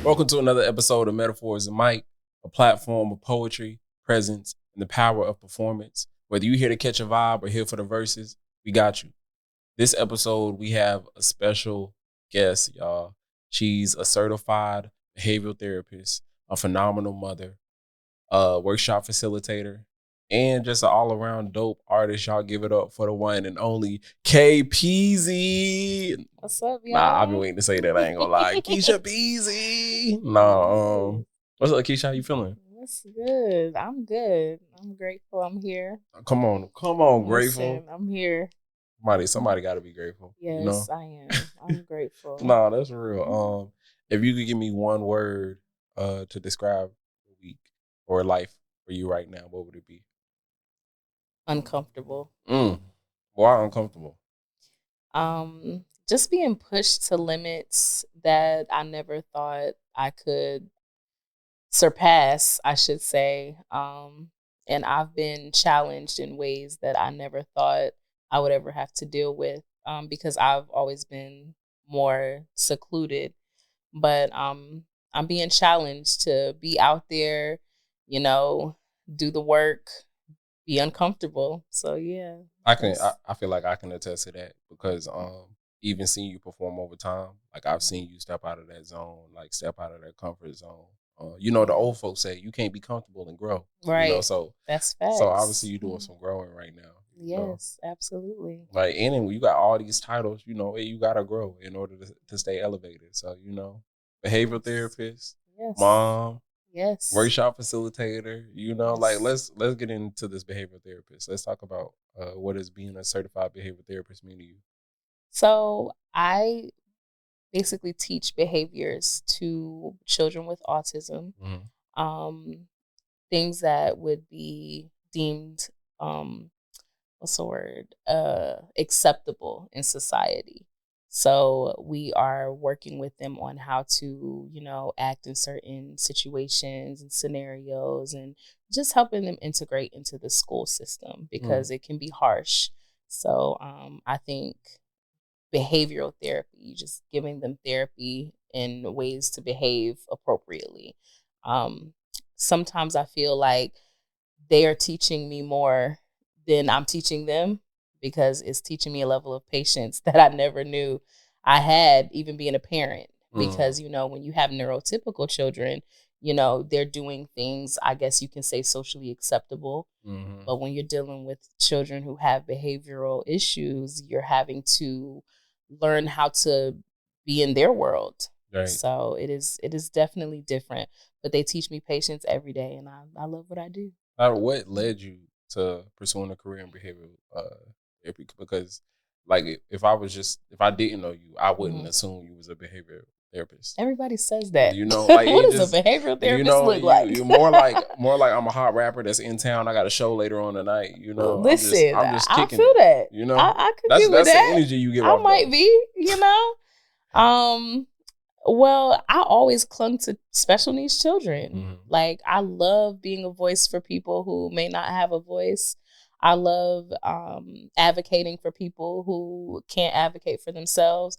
Welcome to another episode of Metaphors and Mike, a platform of poetry, presence, and the power of performance. Whether you're here to catch a vibe or here for the verses, we got you. This episode, we have a special guest, y'all. She's a certified behavioral therapist, a phenomenal mother, a workshop facilitator, and just an all-around dope artist. Y'all give it up for the one and only KPZ. What's up, y'all? Nah, I've been waiting to say that. I ain't gonna lie. Kiesha Peasy. Nah, what's up, Kiesha? How you feeling? What's good? I'm good. I'm grateful. I'm here. Come on, grateful. Listen, I'm here. Somebody got to be grateful. Yes, you know? I am. I'm grateful. Nah, that's real. If you could give me one word to describe the week or life for you right now, what would it be? Uncomfortable. Why uncomfortable? Just being pushed to limits that I never thought I could surpass, I should say. And I've been challenged in ways that I never thought I would ever have to deal with, because I've always been more secluded. But I'm being challenged to be out there, do the work, be uncomfortable. So yeah. I feel like I can attest to that because even seeing you perform over time, like I've seen you step out of that zone, like step out of that comfort zone. The old folks say you can't be comfortable and grow. Right. So that's facts. So obviously you're doing some growing right now. Yes, absolutely. Like, and you got all these titles, you gotta grow in order to stay elevated. So, behavioral therapist, mom, yes, workshop facilitator, like let's get into this behavioral therapist. Let's talk about what does being a certified behavioral therapist mean to you? So I basically teach behaviors to children with autism, things that would be deemed, acceptable in society. So we are working with them on how to, act in certain situations and scenarios and just helping them integrate into the school system because it can be harsh. So I think behavioral therapy, just giving them therapy in ways to behave appropriately. Sometimes I feel like they are teaching me more than I'm teaching them because it's teaching me a level of patience that I never knew I had, even being a parent. Because, when you have neurotypical children, they're doing things, I guess you can say, socially acceptable. But when you're dealing with children who have behavioral issues, you're having to learn how to be in their world. Right. So it is definitely different. But they teach me patience every day, and I love what I do. What led you to pursuing a career in behavioral therapy? Because, like, if I didn't know you, I wouldn't assume you was a behavioral therapist. Everybody says that. Like, what does a behavioral therapist look like? You're more like I'm a hot rapper that's in town. I got a show later on tonight. Listen, I'm just I kicking feel it, that. I could that's give that's the that. energy you give. I might be, Well, I always clung to special needs children. Like, I love being a voice for people who may not have a voice. I love advocating for people who can't advocate for themselves.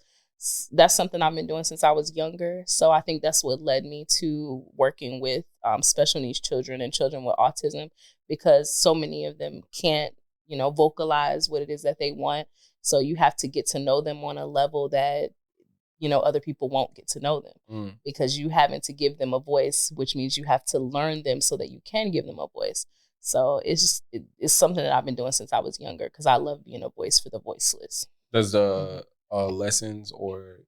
That's something I've been doing since I was younger. So I think that's what led me to working with special needs children and children with autism, because so many of them can't, vocalize what it is that they want. So you have to get to know them on a level that other people won't get to know them because you having to give them a voice, which means you have to learn them so that you can give them a voice. So it's something that I've been doing since I was younger because I love being a voice for the voiceless. Does the lessons or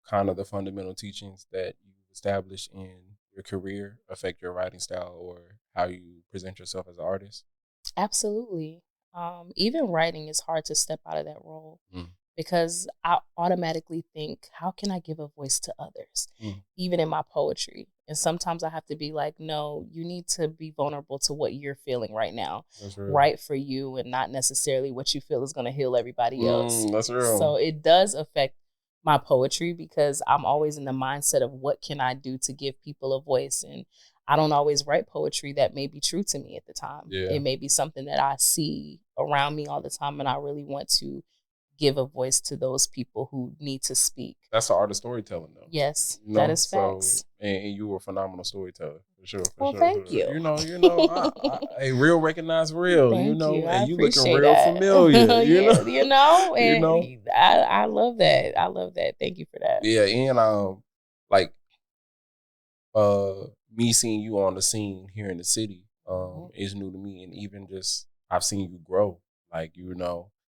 kind of the fundamental teachings that you establish in your career affect your writing style or how you present yourself as an artist? Absolutely. Even writing is hard to step out of that role. Because I automatically think, how can I give a voice to others, even in my poetry? And sometimes I have to be like, no, you need to be vulnerable to what you're feeling right now. Right for you and not necessarily what you feel is going to heal everybody else. That's real. So it does affect my poetry because I'm always in the mindset of what can I do to give people a voice. And I don't always write poetry that may be true to me at the time. Yeah. It may be something that I see around me all the time and I really want to give a voice to those people who need to speak. That's the art of storytelling, though. Yes, You that know, is so facts. and you were a phenomenal storyteller for sure. For Well, sure. thank you. A real recognize real. You Thank know, you. I and you looking appreciate real that. familiar. You know, Yeah, you know, you and know. I love that. I love that. Thank you for that. Yeah, and like me seeing you on the scene here in the city is new to me, and even just I've seen you grow. Like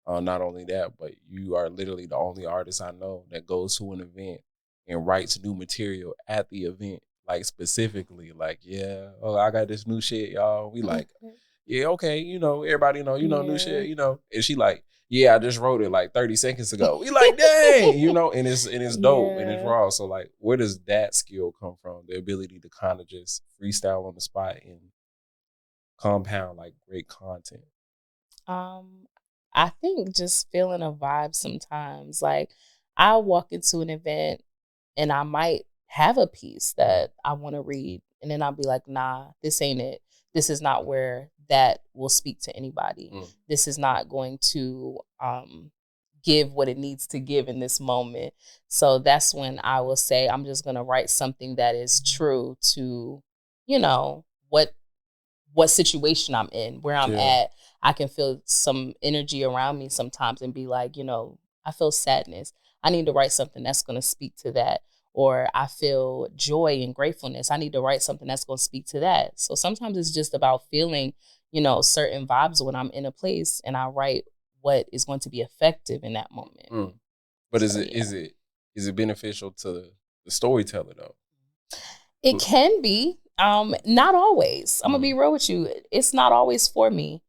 not only that, but you are literally the only artist I know that goes to an event and writes new material at the event. Like specifically, like I got this new shit, y'all. We like, yeah, okay, everybody know, new shit, and she like, yeah, I just wrote it like 30 seconds ago. We like, dang, and it's dope and it's raw. So like, where does that skill come from? The ability to kind of just freestyle on the spot and compound like great content. I think just feeling a vibe sometimes. Like I'll walk into an event and I might have a piece that I want to read, and then I'll be like, nah, this ain't it. This is not where that will speak to anybody. This is not going to give what it needs to give in this moment. So that's when I will say I'm just going to write something that is true to, what situation I'm in, where I'm at. I can feel some energy around me sometimes and be like, I feel sadness. I need to write something that's going to speak to that. Or I feel joy and gratefulness. I need to write something that's going to speak to that. So sometimes it's just about feeling, certain vibes when I'm in a place, and I write what is going to be effective in that moment. But is it beneficial to the storyteller though? It can be. Not always. I'm gonna be real with you. It's not always for me.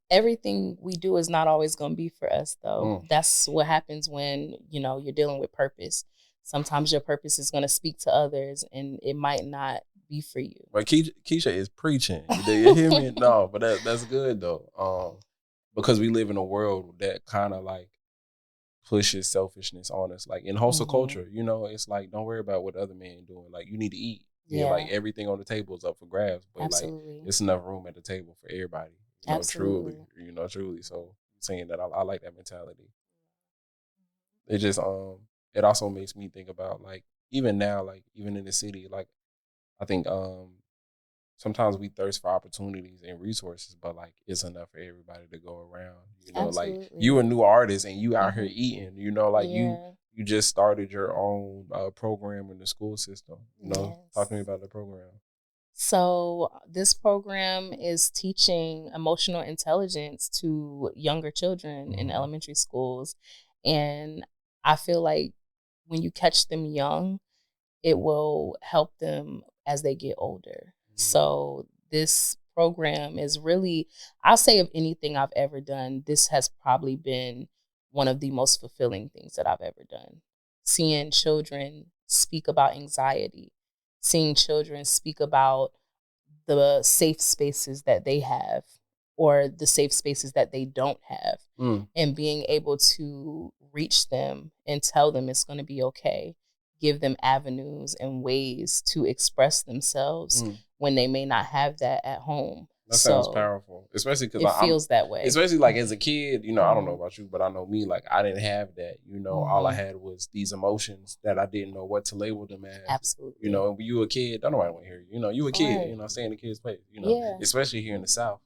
Everything we do is not always gonna be for us though. That's what happens when, you're dealing with purpose. Sometimes your purpose is gonna speak to others and it might not be for you. But Kiesha is preaching. Do you hear me? No, but that's good though. Because we live in a world that kind of like pushes selfishness on us. Like in hustle culture, it's like, don't worry about what the other man doing. Like you need to eat. Yeah, like everything on the table is up for grabs. But Absolutely. like it's enough room at the table for everybody. Absolutely. Truly. So saying that I like that mentality. It just it also makes me think about like even now, like even in the city, like I think sometimes we thirst for opportunities and resources, but like it's enough for everybody to go around. Absolutely. Like you a new artist and you out here eating. Like you just started your own program in the school system. Talk to me about the program. So this program is teaching emotional intelligence to younger children in elementary schools, and I feel like when you catch them young, it will help them as they get older. So this program is really, I'll say, of anything I've ever done, this has probably been one of the most fulfilling things that I've ever done. Seeing children speak about anxiety, seeing children speak about the safe spaces that they have or the safe spaces that they don't have, and being able to reach them and tell them it's going to be okay, give them avenues and ways to express themselves when they may not have that at home. That sounds powerful, especially because it feels that way. Especially like as a kid, I don't know about you, but I know me. Like I didn't have that. All I had was these emotions that I didn't know what to label them as. Absolutely. And when you a kid, I don't want to hear you. You a kid. Stay in the kid's place. Especially here in the South.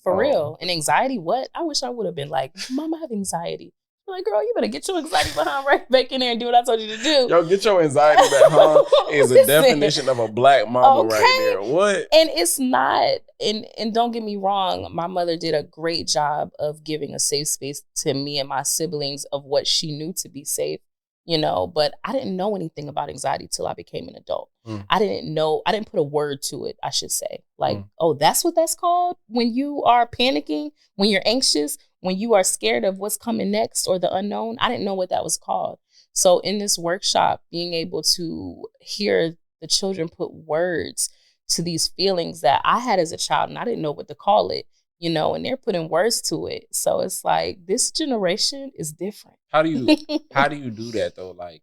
For real. And anxiety, what? I wish I would have been like, Mom, I have anxiety. Like, girl, you better get your anxiety behind right back in there and do what I told you to do. Yo, get your anxiety back, huh? Is a definition of a black mama right there. What? And it's not, and don't get me wrong, my mother did a great job of giving a safe space to me and my siblings of what she knew to be safe, but I didn't know anything about anxiety till I became an adult. I didn't put a word to it, I should say. Like, oh, that's what that's called? When you are panicking, when you're anxious, when you are scared of what's coming next or the unknown. I didn't know what that was called. So in this workshop, being able to hear the children put words to these feelings that I had as a child, and I didn't know what to call it, and they're putting words to it. So it's like, this generation is different. How do you do that though? Like,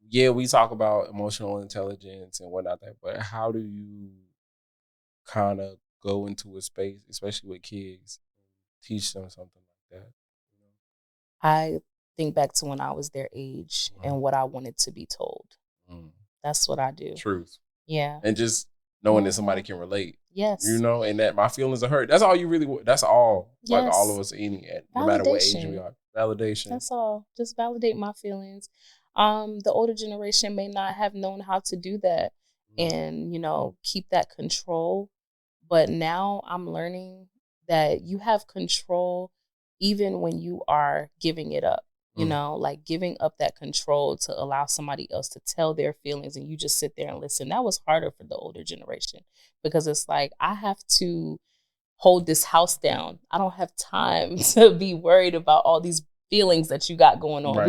yeah, we talk about emotional intelligence and whatnot, but how do you kind of go into a space, especially with kids, teach them something like that? I think back to when I was their age Mhm. and what I wanted to be told. Mm. That's what I do. Truth. Yeah. And just knowing that somebody can relate. Yes. You know, and that my feelings are hurt. That's all you really. That's all. Like all of Yes. us, no matter what age we Validation. are. Validation. That's all. Just validate my feelings. The older generation may not have known how to do that and, keep that control. But now I'm learning that you have control even when you are giving it up. Like giving up that control to allow somebody else to tell their feelings and you just sit there and listen. That was harder for the older generation because it's like I have to hold this house down. I don't have time to be worried about all these feelings that you got going on. Right.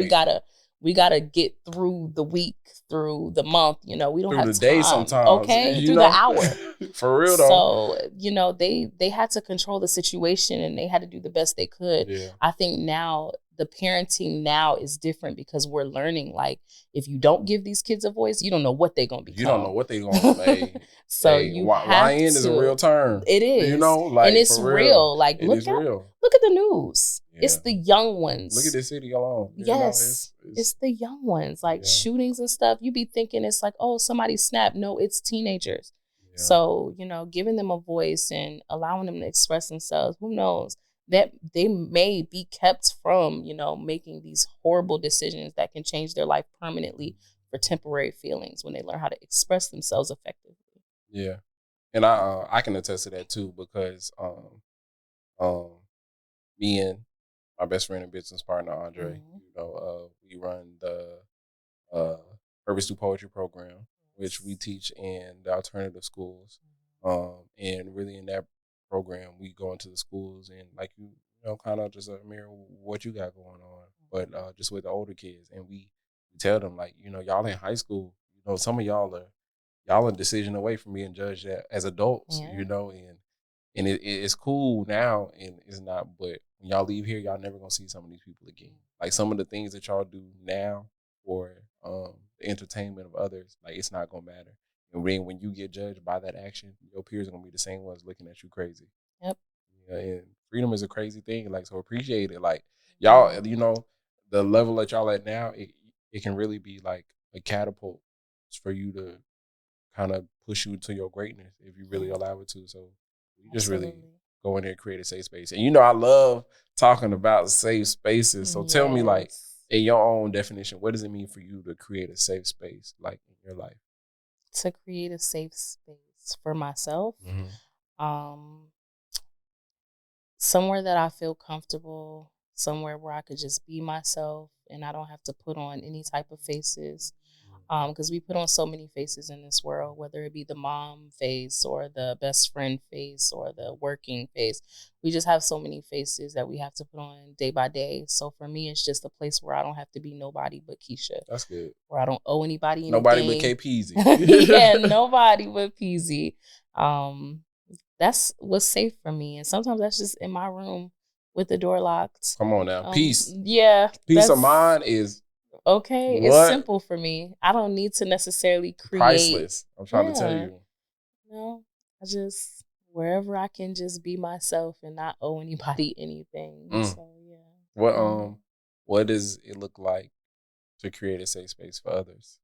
We gotta get through the week, through the month. We don't through have the time. day sometimes. Okay, through the hour. For real though. So they had to control the situation and they had to do the best they could. Yeah. I think now the parenting now is different because we're learning. Like if you don't give these kids a voice, you don't know what they're gonna become. You don't know what they're gonna. So you have YN is a real term. It is. Like and it's real. Like look at the news. Yeah. It's the young ones. Look at this city alone. Yes. It's the young ones. Like shootings and stuff. You be thinking it's like, oh, somebody snapped. No, it's teenagers. Yeah. So, giving them a voice and allowing them to express themselves, who knows? That they may be kept from, making these horrible decisions that can change their life permanently for temporary feelings when they learn how to express themselves effectively. Yeah. And I can attest to that too because me and my best friend and business partner Andre, we run the Purpose Through Poetry program, which we teach in the alternative schools. And really in that program, we go into the schools and like kind of just mirror what you got going on, but just with the older kids, and we tell them like, y'all in high school, some of y'all are a decision away from being judged as adults, and it's cool now and it's not, but when y'all leave here, y'all never gonna see some of these people again. Like some of the things that y'all do now for the entertainment of others, like it's not gonna matter. And when you get judged by that action, your peers are gonna be the same ones looking at you crazy. Yep. And freedom is a crazy thing. Like, so appreciate it. Like y'all, the level that y'all at now, it can really be like a catapult for you to kind of push you to your greatness if you really allow it to. So you just really go in there and create a safe space. And I love talking about safe spaces. So tell me, like, in your own definition, what does it mean for you to create a safe space, like in your life? To create a safe space for myself, somewhere that I feel comfortable, somewhere where I could just be myself and I don't have to put on any type of faces. Because we put on so many faces in this world, whether it be the mom face or the best friend face or the working face. We just have so many faces that we have to put on day by day. So for me, it's just a place where I don't have to be nobody but Kiesha. That's good. Where I don't owe anybody anything. Nobody but K Peasy. Yeah, nobody but Peasy. That's what's safe for me. And sometimes that's just in my room with the door locked. Come on now. Peace. Yeah. Peace of mind is... Okay, it's simple for me. I don't need to necessarily create. Priceless. I'm trying to tell you. I just wherever I can just be myself and not owe anybody anything. So yeah. What does it look like to create a safe space for others?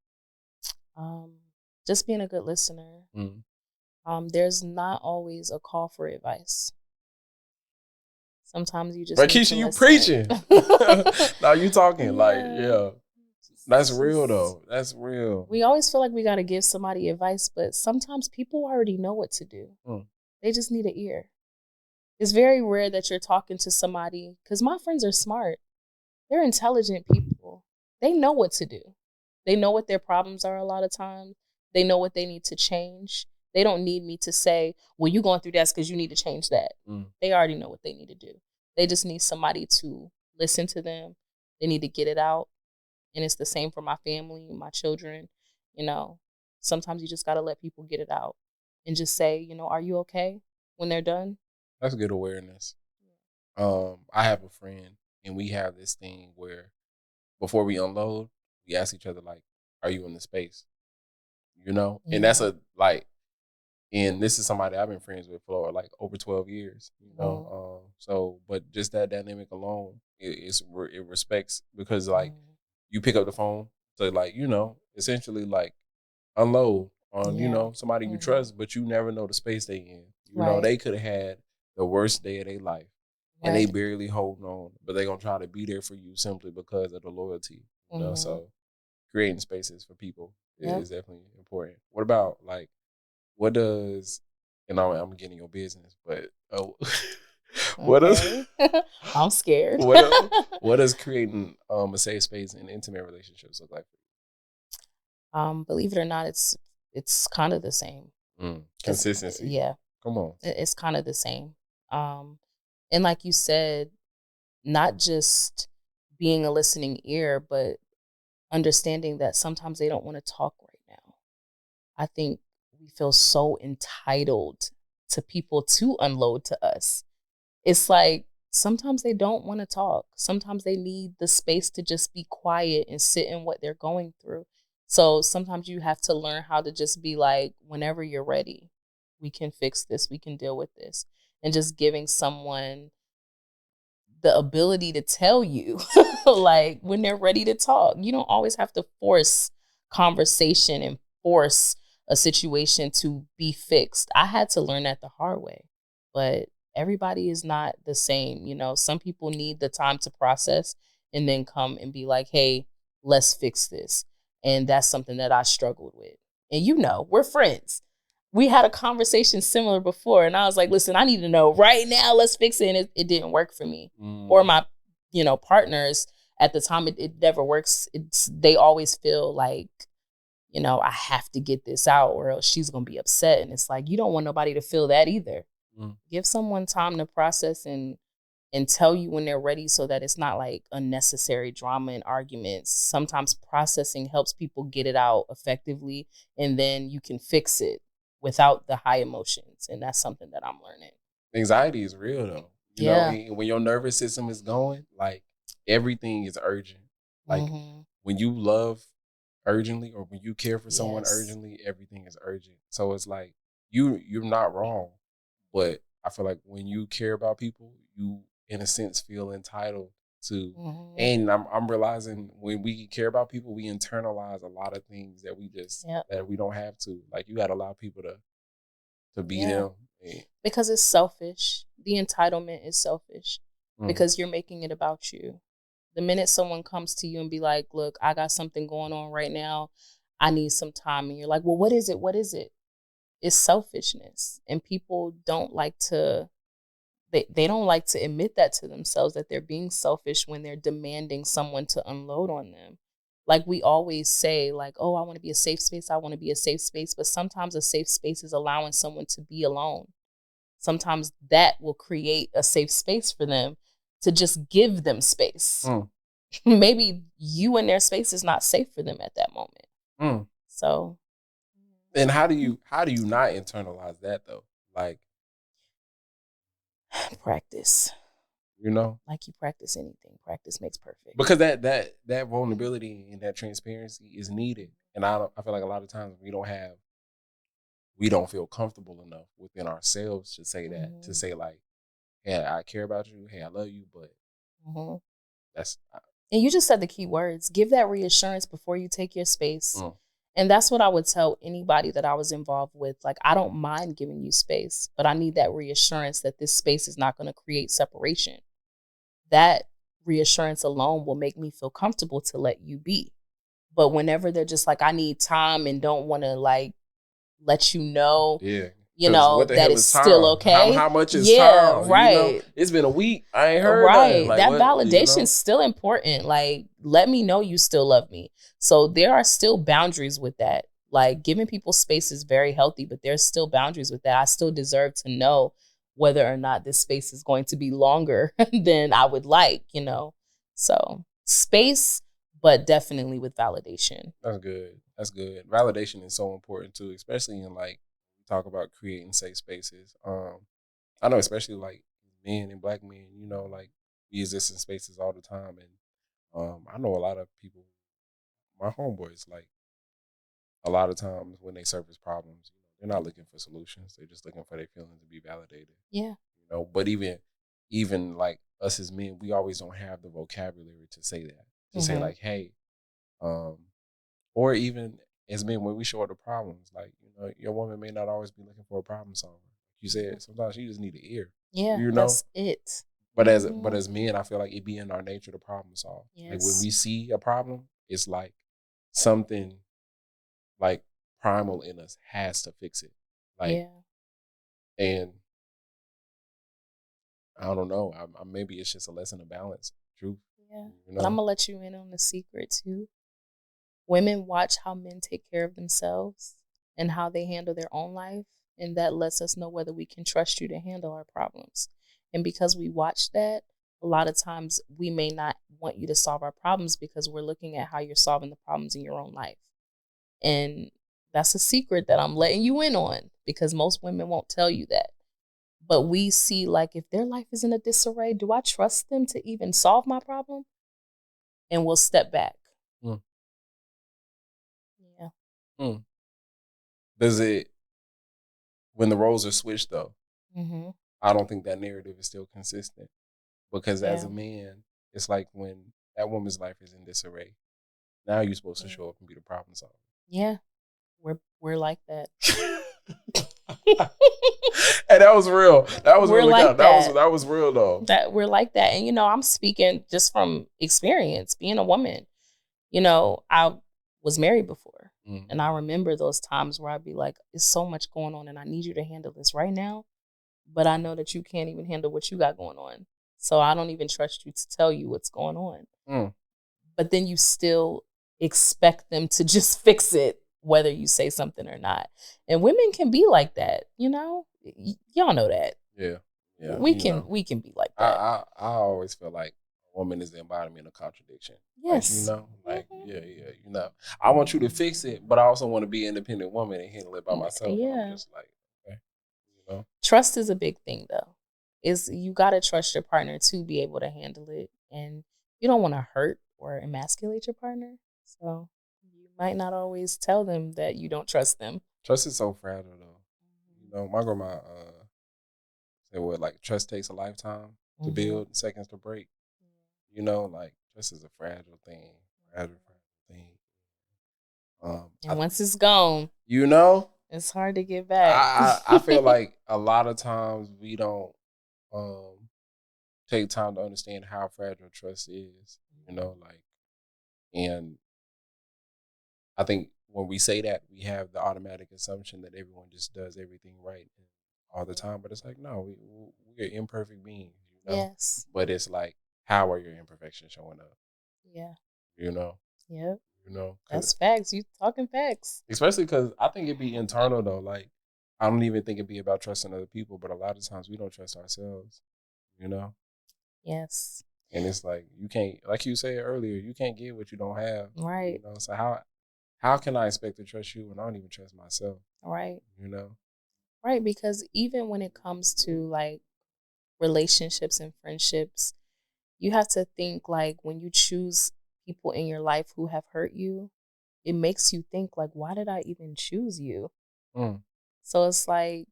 Just being a good listener. There's not always a call for advice. Sometimes you just. But Kiesha, you preaching. Now you talking That's real though. That's real. We always feel like we got to give somebody advice, but sometimes people already know what to do. They just need an ear. It's very rare that you're talking to somebody, because my friends are smart. They're intelligent people. They know what to do. They know what their problems are a lot of times. They know what they need to change. They don't need me to say, well, you're going through that because you need to change that. They already know what they need to do. They just need somebody to listen to them. They need to get it out. And it's the same for my family, my children. Sometimes you just got to let people get it out and just say, are you okay when they're done? That's good awareness. I have a friend and we have this thing where before we unload, we ask each other, like, are you in the space? And that's and this is somebody I've been friends with for for like over 12 years, you know. So, but just that dynamic alone, it respects because like you pick up the phone to like, you know, essentially like unload on, you know, somebody you trust, but you never know the space they in. You know, they could have had the worst day of their life and they barely holding on, but they gonna try to be there for you simply because of the loyalty. You know, so creating spaces for people is definitely important. What about like what does and I'm getting your business, but what does I'm scared. what does creating a safe space in intimate relationships look like for you? Believe it or not, it's kind of the same. Consistency. Yeah. Come on. It's kind of the same. And like you said, not just being a listening ear, but understanding that sometimes they don't want to talk right now. I think we feel so entitled to people to unload to us. It's like sometimes they don't want to talk. Sometimes they need the space to just be quiet and sit in what they're going through. So sometimes you have to learn how to just be like, whenever you're ready, we can fix this, we can deal with this. And just giving someone the ability to tell you like when they're ready to talk. You don't always have to force conversation and force a situation to be fixed. I had to learn that the hard way, but everybody is not the same. You know, some people need the time to process and then come and be like, hey, let's fix this. And that's something that I struggled with. And you know, we're friends. We had a conversation similar before, and I was like, listen, I need to know right now, let's fix it. And it didn't work for me. Or my, you know, partners at the time, it never works. They always feel like, you know, I have to get this out or else she's going to be upset. And it's like, you don't want nobody to feel that either. Give someone time to process and tell you when they're ready so that it's not like unnecessary drama and arguments. Sometimes processing helps people get it out effectively, and then you can fix it without the high emotions. And that's something that I'm learning. Anxiety is real though. You know, when your nervous system is going, like everything is urgent. Like when you love urgently or when you care for someone urgently, everything is urgent. So it's like you're not wrong, but I feel like when you care about people, you in a sense feel entitled to. And I'm realizing when we care about people, we internalize a lot of things that we just that we don't have to. Like you got to allow people to be them. Because it's selfish. The entitlement is selfish because you're making it about you. The minute someone comes to you and be like, look, I got something going on right now. I need some time. And you're like, well, what is it? What is it? It's selfishness. And people don't like to, they don't like to admit that to themselves, that they're being selfish when they're demanding someone to unload on them. Like we always say, like, oh, I want to be a safe space. I want to be a safe space. But sometimes a safe space is allowing someone to be alone. Sometimes that will create a safe space for them to just give them space. Maybe you and their space is not safe for them at that moment. So, and how do you not internalize that though? Like practice. You know, like you practice anything. Practice makes perfect. Because that vulnerability and that transparency is needed, and I feel like a lot of times we don't feel comfortable enough within ourselves to say that, to say like, hey, I care about you, hey, I love you, but that's. And you just said the key words. Give that reassurance before you take your space. And that's what I would tell anybody that I was involved with. Like, I don't mind giving you space, but I need that reassurance that this space is not going to create separation. That reassurance alone will make me feel comfortable to let you be. But whenever they're just like, I need time and don't want to like let you know, you know, that it's still okay. How much is time? Right. You know, it's been a week. I ain't heard nothing. Like, that validation is still important. Like, let me know you still love me. So there are still boundaries with that. Like, giving people space is very healthy, but there's still boundaries with that. I still deserve to know whether or not this space is going to be longer than I would like, you know? So space, but definitely with validation. That's good. That's good. Validation is so important too, especially in like, talk about creating safe spaces. I know especially like men and black men, you know, like we exist in spaces all the time, and I know a lot of people, my homeboys, like a lot of times when they surface problems, you know, They're not looking for solutions. They're just looking for their feelings to be validated. Yeah. But even like us as men, we always don't have the vocabulary to say that. To say like, hey, or even as men, when we show her the problems, like, your woman may not always be looking for a problem solver. Like you said, sometimes she just need an ear. Yeah, that's it. But as men, I feel like it be in our nature to problem solve. Yes. Like when we see a problem, it's like something like primal in us has to fix it. Like, and I don't know. Maybe it's just a lesson of balance, truth. Yeah, but I'm gonna let you in on the secret too. Women watch how men take care of themselves and how they handle their own life, and that lets us know whether we can trust you to handle our problems. And because we watch that, a lot of times we may not want you to solve our problems because we're looking at how you're solving the problems in your own life. And that's a secret that I'm letting you in on, because most women won't tell you that. But we see, like, if their life is in a disarray, do I trust them to even solve my problem? And we'll step back. Yeah. Does it, when the roles are switched though, I don't think that narrative is still consistent. Because as a man, it's like when that woman's life is in disarray, now you're supposed to show up and be the problem solver. Yeah. We're like that. And that was real. That was really like that was real though. That we're like that. And I'm speaking just from experience, being a woman. I was married before. And I remember those times where I'd be like, it's so much going on and I need you to handle this right now. But I know that you can't even handle what you got going on. So I don't even trust you to tell you what's going on. But then you still expect them to just fix it, whether you say something or not. And women can be like that, y'all know that. Yeah. We can be like that. I always feel like a woman is the embodiment of contradiction. Yes. I want you to fix it, but I also want to be an independent woman and handle it by myself. Yeah. And I'm just like, okay. Trust is a big thing though. You gotta trust your partner to be able to handle it. And you don't want to hurt or emasculate your partner. So you might not always tell them that you don't trust them. Trust is so fragile though. My grandma said like trust takes a lifetime to build, seconds to break. Like trust is a fragile thing. Fragile thing. And once it's gone, it's hard to get back. I feel like a lot of times we don't take time to understand how fragile trust is, and I think when we say that, we have the automatic assumption that everyone just does everything right all the time, but it's like, no, we're imperfect beings, Yes. But it's like, how are your imperfections showing up? Yeah. Yep. That's facts. You talking facts. Especially because I think it'd be internal though. Like, I don't even think it'd be about trusting other people, but a lot of times we don't trust ourselves. Yes. And it's like you can't, like you said earlier, you can't get what you don't have. Right. So how can I expect to trust you when I don't even trust myself? Right. Right, because even when it comes to like relationships and friendships, you have to think like when you choose people in your life who have hurt you, it makes you think like, why did I even choose you? So it's like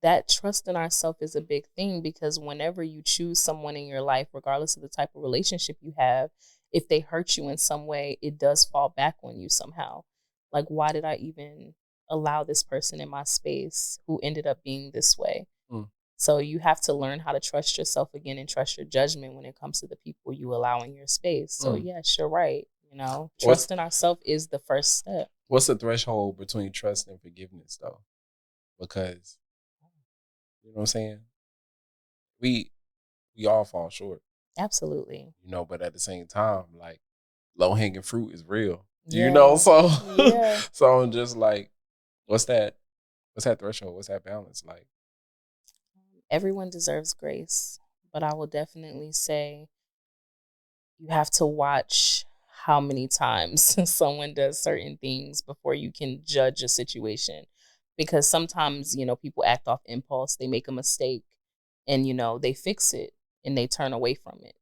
that trust in ourselves is a big thing, because whenever you choose someone in your life, regardless of the type of relationship you have, if they hurt you in some way, it does fall back on you somehow. Like, why did I even allow this person in my space who ended up being this way? So you have to learn how to trust yourself again and trust your judgment when it comes to the people you allow in your space. So yes, you're right. Trusting ourselves is the first step. What's the threshold between trust and forgiveness though? Because you know what I'm saying? We all fall short. Absolutely. But at the same time, like low hanging fruit is real. Yeah. So yeah. So I'm just like, what's that threshold? What's that balance like? Everyone deserves grace, but I will definitely say you have to watch how many times someone does certain things before you can judge a situation. Because sometimes, people act off impulse, they make a mistake and, they fix it and they turn away from it,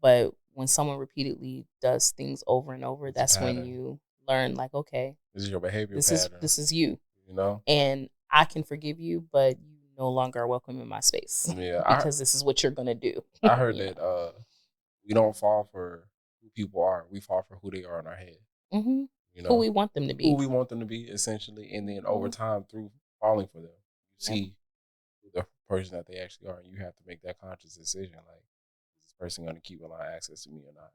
But when someone repeatedly does things over and over, that's when you learn like, okay, this is your behavior this pattern. This is you. You know? And I can forgive you, but you no longer are welcome in my space. Yeah. Because this is what you're gonna do. I heard that we don't fall for who people are. We fall for who they are in our head. Mm-hmm. You know? Who we want them to be. Who we want them to be, essentially. And then over time, through falling for them, you see the person that they actually are. And you have to make that conscious decision. Like, is this person going to keep allowing access to me or not?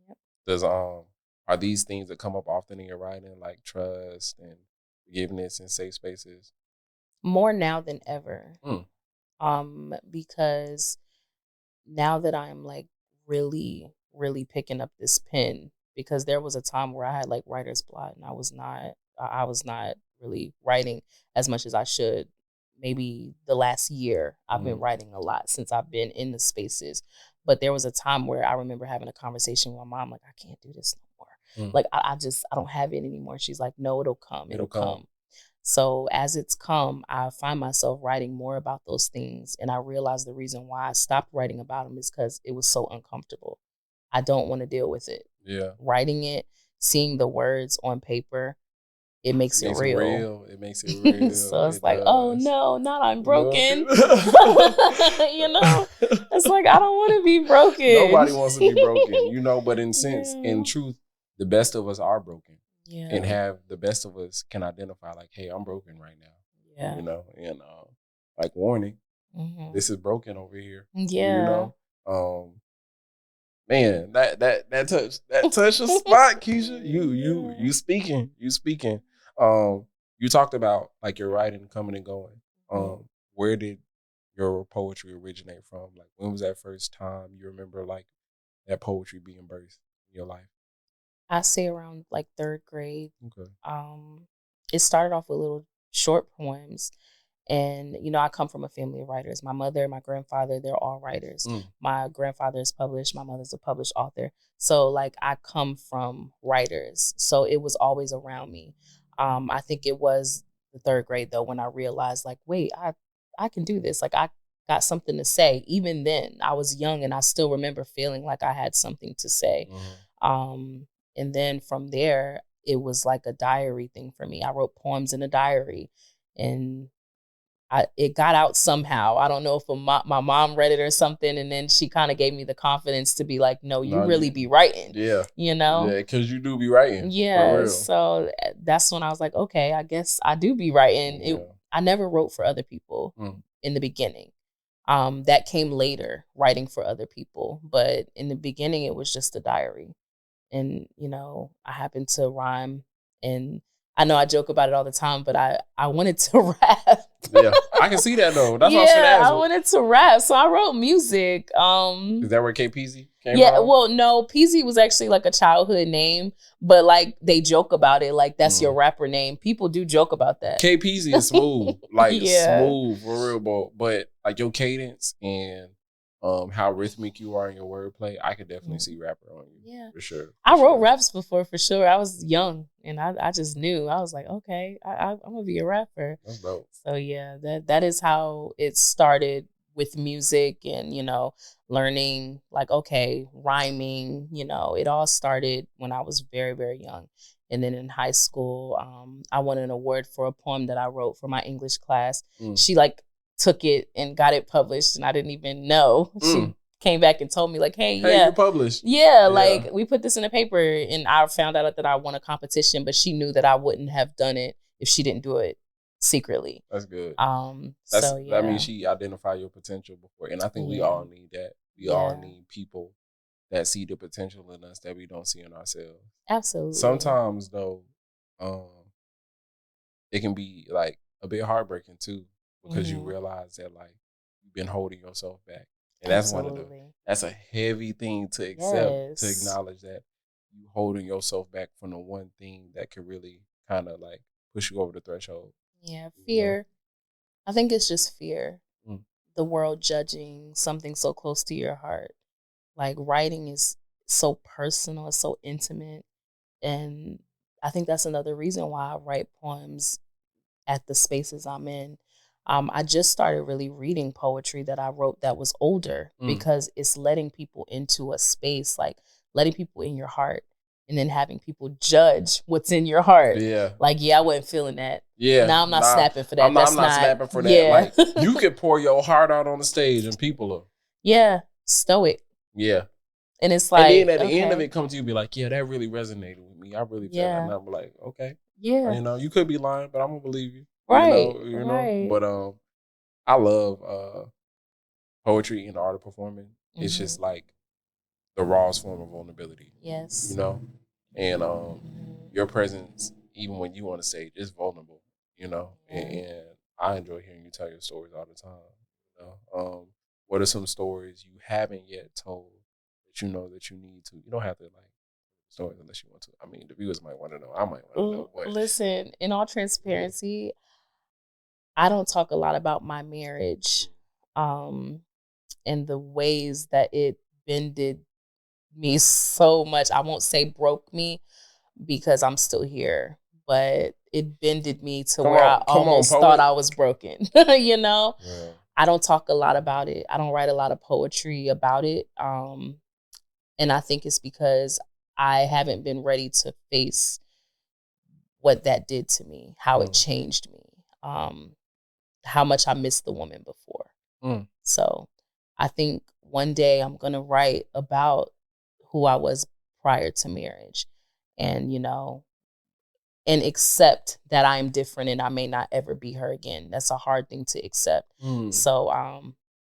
Yep. Does are these things that come up often in your writing, like trust and forgiveness and safe spaces? More now than ever. Because now that I'm like really, really picking up this pen, because there was a time where I had like writer's block and I was not really writing as much as I should. Maybe the last year I've been writing a lot since I've been in the spaces. But there was a time where I remember having a conversation with my mom, like, I can't do this no more. Like, I don't have it anymore. She's like, no, it'll come. It'll come. So as it's come, I find myself writing more about those things. And I realized the reason why I stopped writing about them is because it was so uncomfortable. I don't want to deal with it. Yeah. Writing it, seeing the words on paper, it makes it real. It makes it real. So it's like, oh no, not I'm broken. You know? It's like, I don't want to be broken. Nobody wants to be broken, you know, but in truth, the best of us are broken. Yeah. And have the best of us can identify like, hey, I'm broken right now. Yeah. You know, and like warning, this is broken over here. Yeah. You know? Man, that touched a spot, Kiesha. You speaking. You talked about like your writing coming and going. Where did your poetry originate from? Like, when was that first time you remember like that poetry being birthed in your life? I say around like 3rd grade. Okay. It started off with little short poems. And, you know, I come from a family of writers. My mother, my grandfather, they're all writers. My grandfather is published. My mother's a published author. So, like, I come from writers. So it was always around me. I think it was the 3rd grade, though, when I realized, like, wait, I can do this. Like, I got something to say. Even then, I was young, and I still remember feeling like I had something to say. And then from there, it was like a diary thing for me. I wrote poems in a diary, and it got out somehow. I don't know if my mom read it or something, and then she kind of gave me the confidence to be like, no, you really be writing. Yeah. You know? Yeah, because you do be writing. Yeah. So that's when I was like, okay, I guess I do be writing. Yeah. I never wrote for other people in the beginning. That came later, writing for other people. But in the beginning, it was just a diary. And, you know, I happened to rhyme, and I know I joke about it all the time, but I wanted to rap. Yeah, I can see that though. That's what I wanted to rap, so I wrote music. Is that where K Peasy came from? Well, no, Peasy was actually like a childhood name, but like they joke about it, like that's your rapper name. People do joke about that. K Peasy is smooth, like smooth for real, but like your cadence and how rhythmic you are in your wordplay, I could definitely see rapper on you. Yeah, for sure. I wrote raps before, for sure. I was young, and I just knew. I was like, okay, I'm gonna be a rapper. That's dope. So yeah, that is how it started with music, and you know, learning like rhyming. You know, it all started when I was very, very young. And then in high school, I won an award for a poem that I wrote for my English class. She like took it and got it published, and I didn't even know. She came back and told me like, hey, you're published. Yeah, like we put this in a paper, and I found out that I won a competition, but she knew that I wouldn't have done it if she didn't do it secretly. That's good. That means she identified your potential before, and I think we all need that. We all need people that see the potential in us that we don't see in ourselves. Absolutely. Sometimes though, it can be like a bit heartbreaking too, because you realize that like you've been holding yourself back. And that's that's a heavy thing to accept, to acknowledge that you holding yourself back from the one thing that could really kind of like push you over the threshold. Yeah, fear. You know? I think it's just fear. The world judging something so close to your heart. Like writing is so personal, it's so intimate. And I think that's another reason why I write poems at the spaces I'm in. I just started really reading poetry that I wrote that was older because it's letting people into a space, like letting people in your heart, and then having people judge what's in your heart. Yeah. Like, I wasn't feeling that. Yeah. Now I'm not snapping for that. I'm not snapping for that. Yeah. Like, you could pour your heart out on the stage and people are. Yeah. Stoic. Yeah. And it's like, and then at the end of it, come to you, be like, yeah, that really resonated with me. I really felt that. And I'm like, okay. Yeah. You know, you could be lying, but I'm gonna believe you. Right. You know. But I love poetry and the art of performing. It's just like the rawest form of vulnerability. Yes. You know? And your presence, even when you on the stage, is vulnerable, you know. And I enjoy hearing you tell your stories all the time. You know? What are some stories you haven't yet told that you know that you need to? You don't have to like stories unless you want to. I mean, the viewers might want to know. I might want to know. But listen, in all transparency, I don't talk a lot about my marriage, and the ways that it bended me so much. I won't say broke me because I'm still here, but it bended me to where I almost thought I was broken. You know, I don't talk a lot about it. I don't write a lot of poetry about it. And I think it's because I haven't been ready to face what that did to me, how it changed me, how much I missed the woman before. So I think one day I'm going to write about who I was prior to marriage and, you know, and accept that I am different and I may not ever be her again. That's a hard thing to accept. So,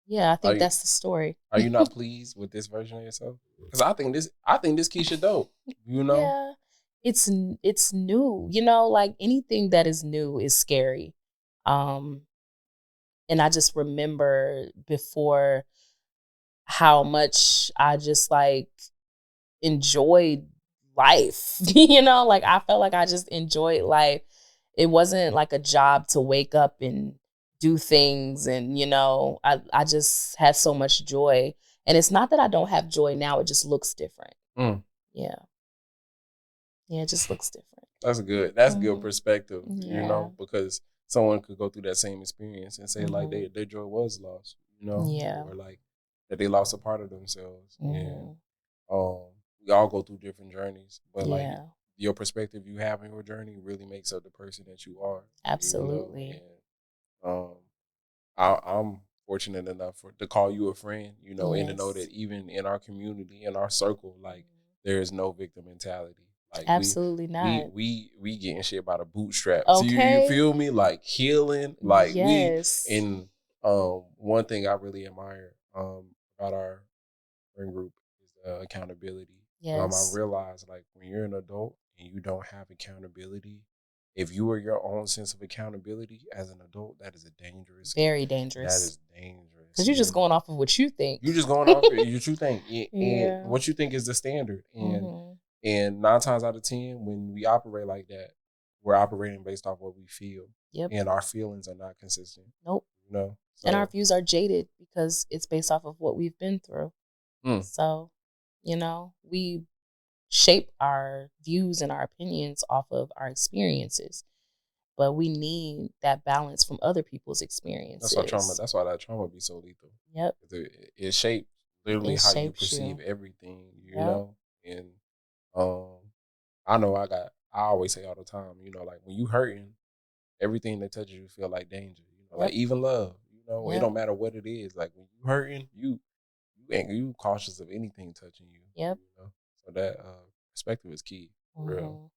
yeah, I think that's the story. Are you not pleased with this version of yourself? Because I think this Kiesha dope. You know, yeah, it's new. You know, like anything that is new is scary. And I just remember before how much I just like enjoyed life. You know, like I felt like I just enjoyed life. It wasn't like a job to wake up and do things, and you know, I just had so much joy. And it's not that I don't have joy now, it just looks different. Yeah, it just looks different. That's good. That's good perspective. You know, because someone could go through that same experience and say like their joy was lost, you know, or like that they lost a part of themselves. And we all go through different journeys, but like your perspective you have in your journey really makes up the person that you are. Absolutely. You know? And I'm fortunate enough to call you a friend, you know, and to know that even in our community, in our circle, like there is no victim mentality. Like absolutely not. We getting shit by the bootstraps. Okay. You feel me? Like healing. Like we and one thing I really admire about our friend group is accountability. I realize like when you're an adult and you don't have accountability, if you are your own sense of accountability as an adult, that is a dangerous. Very dangerous. That is dangerous. Because you're just going off of what you think. You're just going off of what you think. And what you think is the standard. And 9 times out of 10, when we operate like that, we're operating based off what we feel. And our feelings are not consistent. Nope. You know? So, and our views are jaded because it's based off of what we've been through. So, you know, we shape our views and our opinions off of our experiences. But we need that balance from other people's experiences. That's why that trauma be so lethal. Yep. It shapes literally how you perceive everything, you know? And I know I always say all the time, you know, like when you hurting, everything that touches you feel like danger. You know, like even love, you know, it don't matter what it is. Like when you hurting, you cautious of anything touching you. Yep. You know? So that perspective is key. For real.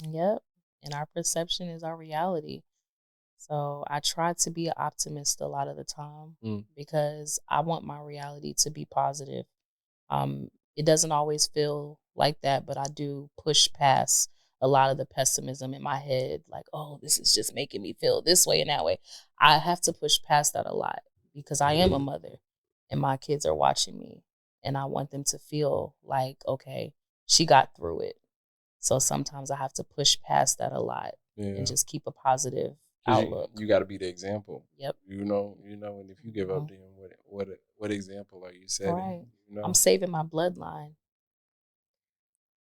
Yep. And our perception is our reality. So I try to be an optimist a lot of the time because I want my reality to be positive. It doesn't always feel like that, but I do push past a lot of the pessimism in my head. Like, oh, this is just making me feel this way and that way. I have to push past that a lot because I am a mother and my kids are watching me. And I want them to feel like, okay, she got through it. So sometimes I have to push past that a lot and just keep a positive outlook. You got to be the example. Yep. You know, and if you give up, then what example are you setting? Right. You know? I'm saving my bloodline.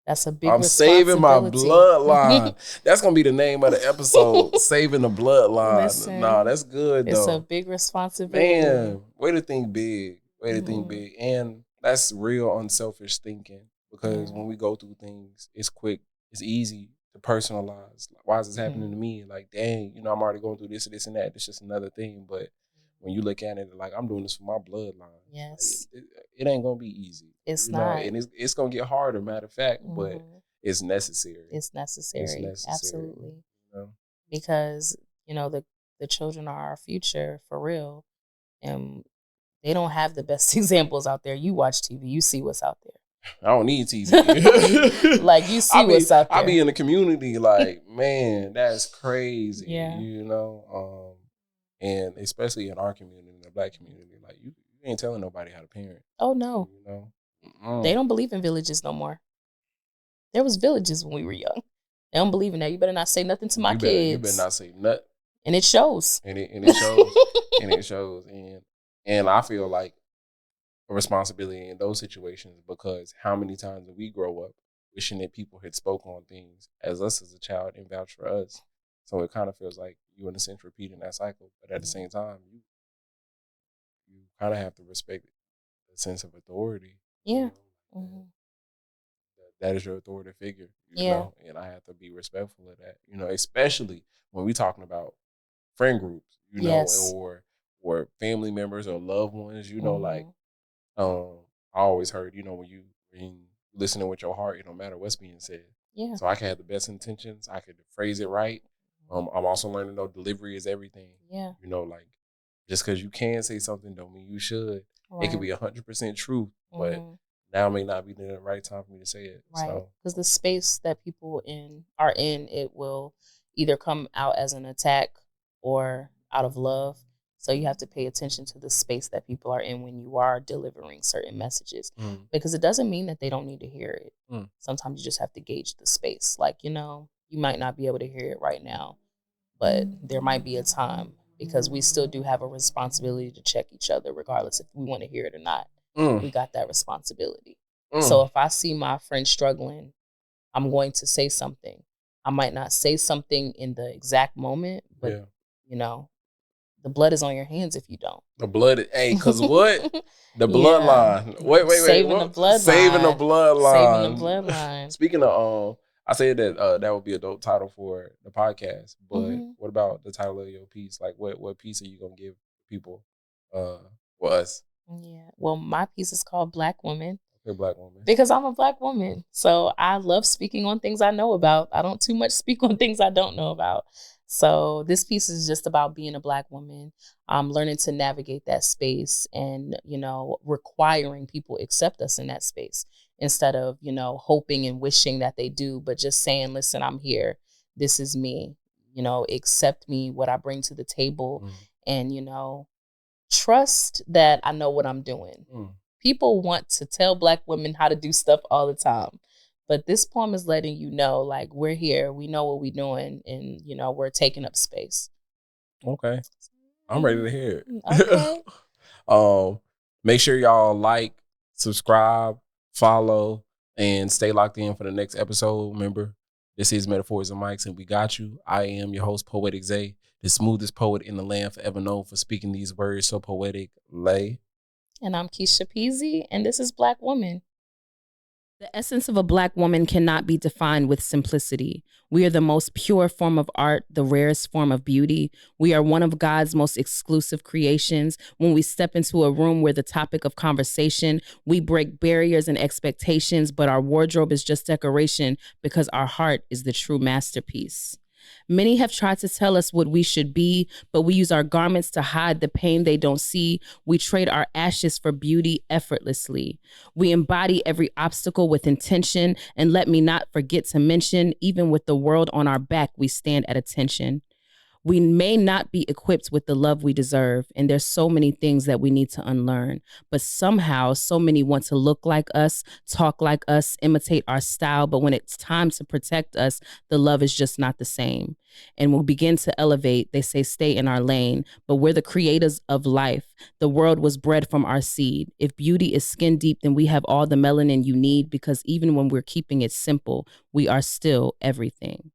That's a big responsibility. Saving my bloodline. That's gonna be the name of the episode. Saving the bloodline. Listen, nah, that's good though. It's a big responsibility. Man, way to think big. Way to think big. And that's real unselfish thinking. Because when we go through things, it's quick, it's easy the personalized. Like, why is this happening to me? Like, dang, you know, I'm already going through this and this and that. It's just another thing. But when you look at it, like, I'm doing this for my bloodline. Yes. Like, it ain't gonna be easy. It's you not. know, and it's gonna get harder. Matter of fact, but it's necessary. It's necessary. It's necessary. Absolutely. You know? Because you know the children are our future for real, and they don't have the best examples out there. You watch TV, you see what's out there. I don't need TV. Like, you see what's out there. I be in the community like, man, that's crazy. Yeah. You know, and especially in our community, in the Black community, like you ain't telling nobody how to parent. Oh no. You know, they don't believe in villages no more. There was villages when we were young. They don't believe in that. You better not say nothing to my kids. You better not say nothing. And it shows. And it shows. And it shows. And I feel like a responsibility in those situations, because how many times did we grow up wishing that people had spoke on things as us as a child and vouch for us? So it kind of feels like you, in a sense, repeating that cycle. But at the same time, you kind of have to respect the sense of authority. Yeah. You know? That is your authority figure. You know? And I have to be respectful of that. You know, especially when we're talking about friend groups, you know, or family members or loved ones, you know, like, I always heard, you know, when you listening with your heart, it don't matter what's being said. Yeah. So I can have the best intentions. I could phrase it right. I'm also learning to know delivery is everything. Yeah. You know, like, just because you can say something don't mean you should. Right. It could be 100% true, but now may not be the right time for me to say it. Right. Because the space that people are in, it will either come out as an attack or out of love. So you have to pay attention to the space that people are in when you are delivering certain messages, because it doesn't mean that they don't need to hear it. Sometimes you just have to gauge the space. Like, you know, you might not be able to hear it right now, but there might be a time, because we still do have a responsibility to check each other regardless if we want to hear it or not. We got that responsibility. So if I see my friend struggling, I'm going to say something. I might not say something in the exact moment, but, you know, the blood is on your hands if you don't. The blood, because what? The bloodline. Wait. Saving the bloodline. Saving the bloodline. Saving the bloodline. Speaking of, I said that that would be a dope title for the podcast. But what about the title of your piece? Like, what piece are you gonna give people, for us? Yeah. Well, my piece is called Black Woman. Okay, Black Woman. Because I'm a Black woman, so I love speaking on things I know about. I don't too much speak on things I don't know about. So this piece is just about being a Black woman, learning to navigate that space and, you know, requiring people accept us in that space instead of, you know, hoping and wishing that they do, but just saying, listen, I'm here. This is me. You know, accept me, what I bring to the table, and, you know, trust that I know what I'm doing. People want to tell Black women how to do stuff all the time. But this poem is letting you know, like, we're here, we know what we're doing, and, you know, we're taking up space. Okay. I'm ready to hear it. Okay. Make sure y'all like, subscribe, follow, and stay locked in for the next episode. Remember, this is Metaphors and Mics, and we got you. I am your host, Poetic Zay, the smoothest poet in the land, forever known for speaking these words so poetic. Lay. And I'm Kiesha Peasy, and this is Black Woman. The essence of a Black woman cannot be defined with simplicity. We are the most pure form of art, the rarest form of beauty. We are one of God's most exclusive creations. When we step into a room where the topic of conversation, we break barriers and expectations, but our wardrobe is just decoration because our heart is the true masterpiece. Many have tried to tell us what we should be, but we use our garments to hide the pain they don't see. We trade our ashes for beauty effortlessly. We embody every obstacle with intention, and let me not forget to mention, even with the world on our back, we stand at attention. We may not be equipped with the love we deserve, and there's so many things that we need to unlearn. But somehow, so many want to look like us, talk like us, imitate our style. But when it's time to protect us, the love is just not the same. And when we begin to elevate, they say stay in our lane. But we're the creators of life. The world was bred from our seed. If beauty is skin deep, then we have all the melanin you need, because even when we're keeping it simple, we are still everything.